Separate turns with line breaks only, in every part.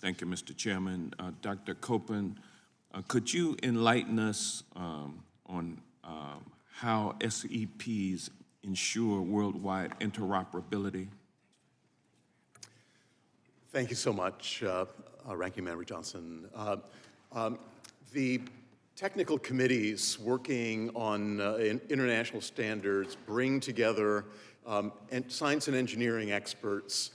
Thank you, Mr. Chairman. Dr. Copeland, could you enlighten us on how SEPs ensure worldwide interoperability?
Thank you so much, Ranking Member Johnson. The technical committees working on international standards bring together science and engineering experts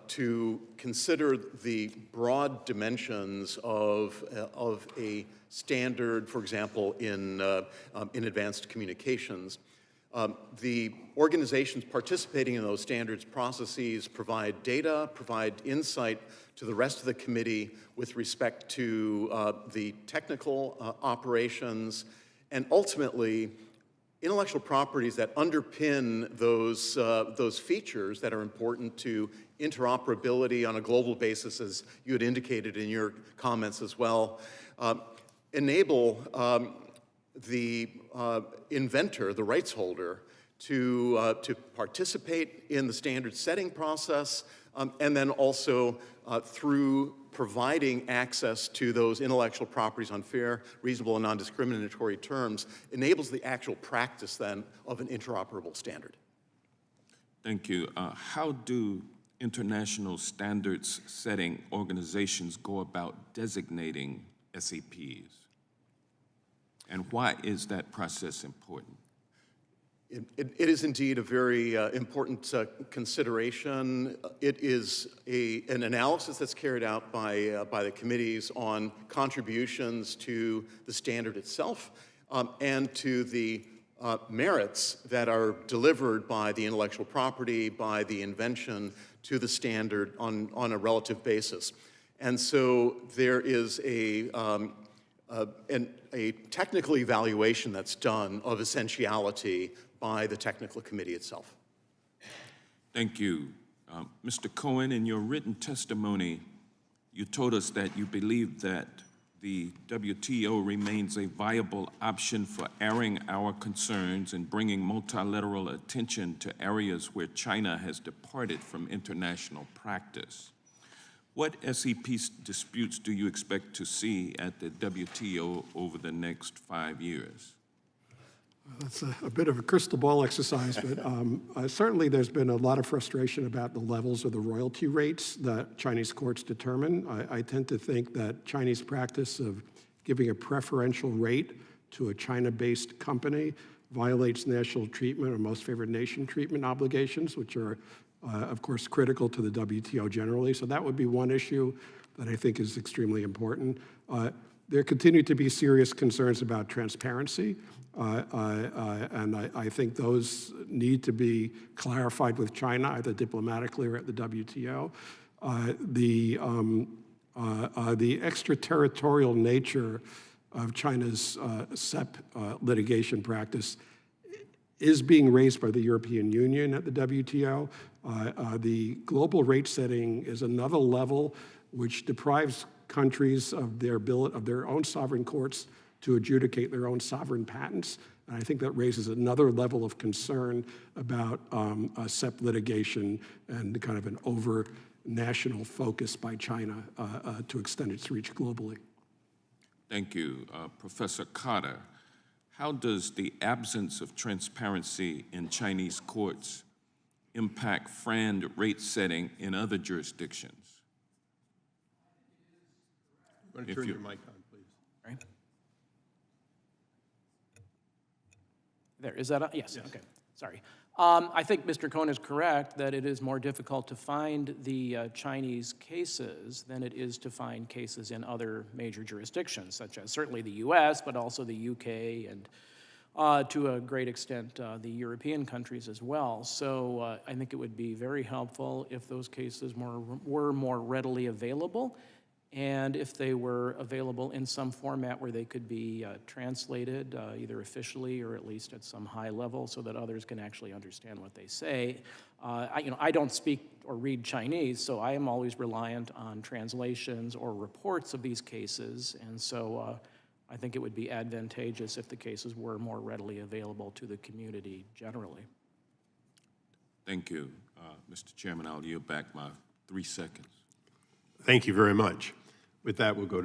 to consider the broad dimensions of a standard, for example, in advanced communications. The organizations participating in those standards processes provide data, provide insight to the rest of the committee with respect to the technical operations, and ultimately intellectual properties that underpin those features that are important to interoperability on a global basis, as you had indicated in your comments as well, enable the inventor, the rights holder, to participate in the standard setting process, and then also through providing access to those intellectual properties on fair, reasonable, and non-discriminatory terms, enables the actual practice then of an interoperable standard.
Thank you. How do international standards setting organizations go about designating SEPs? And why is that process important?
It is indeed a very important consideration. It is an analysis that's carried out by the committees on contributions to the standard itself and to the merits that are delivered by the intellectual property, by the invention to the standard on a relative basis. And so there is a technical evaluation that's done of essentiality by the technical committee itself.
Thank you. Mr. Cohen, in your written testimony, you told us that you believe that the WTO remains a viable option for airing our concerns and bringing multilateral attention to areas where China has departed from international practice. What SEP disputes do you expect to see at the WTO over the next 5 years?
That's a bit of a crystal ball exercise, but certainly there's been a lot of frustration about the levels of the royalty rates that Chinese courts determine. I tend to think that Chinese practice of giving a preferential rate to a China-based company violates national treatment or most favored nation treatment obligations, which are, of course, critical to the WTO generally. So that would be one issue that I think is extremely important. There continue to be serious concerns about transparency. And I think those need to be clarified with China, either diplomatically or at the WTO. The extraterritorial nature of China's SEP litigation practice is being raised by the European Union at the WTO. The global rate setting is another level which deprives countries of their own sovereign courts to adjudicate their own sovereign patents. And I think that raises another level of concern about SEP litigation and kind of an over-national focus by China to extend its reach globally.
Thank you. Professor Carter, how does the absence of transparency in Chinese courts impact FRAND rate setting in other jurisdictions?
You want to turn your mic on, please?
Right. There, is that on? Yes, okay, sorry. I think Mr. Cohn is correct that it is more difficult to find the Chinese cases than it is to find cases in other major jurisdictions, such as certainly the US, but also the UK and to a great extent the European countries as well. So I think it would be very helpful if those cases were more readily available, and if they were available in some format where they could be translated either officially or at least at some high level so that others can actually understand what they say. I don't speak or read Chinese, so I am always reliant on translations or reports of these cases, and so I think it would be advantageous if the cases were more readily available to the community generally.
Thank you. Mr. Chairman, I'll yield back my 3 seconds.
Thank you very much. With that, we'll go to